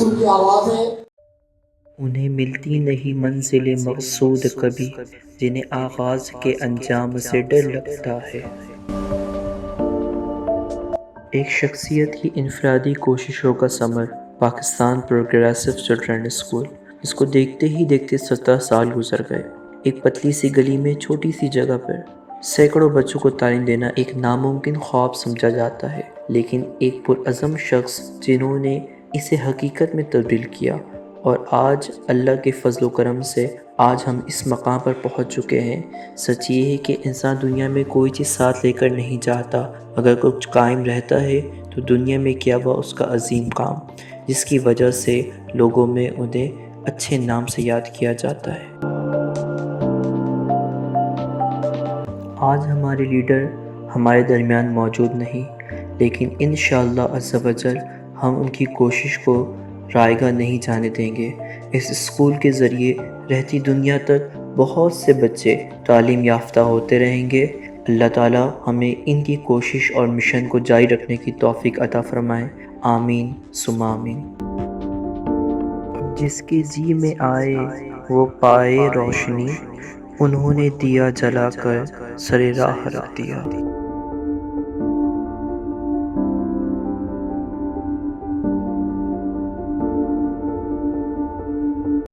جسم کی آوازیں انہیں ملتی نہیں منزل مقصود کبھی، جنہیں آغاز کے انجام سے ڈر لگتا ہے۔ ایک شخصیت کی انفرادی کوششوں کا ثمر، پاکستان پروگریسو چلڈرن اسکول، جس کو دیکھتے ہی دیکھتے 17 سال گزر گئے۔ ایک پتلی سی گلی میں چھوٹی سی جگہ پر سینکڑوں بچوں کو تعلیم دینا ایک ناممکن خواب سمجھا جاتا ہے، لیکن ایک پرعزم شخص جنہوں نے اسے حقیقت میں تبدیل کیا، اور آج اللہ کے فضل و کرم سے آج ہم اس مقام پر پہنچ چکے ہیں۔ سچ یہ ہے کہ انسان دنیا میں کوئی چیز ساتھ لے کر نہیں جاتا، اگر کچھ قائم رہتا ہے تو دنیا میں کیا ہوا اس کا عظیم کام، جس کی وجہ سے لوگوں میں انہیں اچھے نام سے یاد کیا جاتا ہے۔ آج ہمارے لیڈر ہمارے درمیان موجود نہیں، لیکن انشاءاللہ عز و جل ہم ان کی کوشش کو رائے گاہ نہیں جانے دیں گے۔ اس اسکول کے ذریعے رہتی دنیا تک بہت سے بچے تعلیم یافتہ ہوتے رہیں گے۔ اللہ تعالیٰ ہمیں ان کی کوشش اور مشن کو جاری رکھنے کی توفیق عطا فرمائے، آمین ثم آمین۔ جس کے جی میں آئے وہ پائے روشنی، انہوں نے دیا جلا کر سر راہ ہرا دیا۔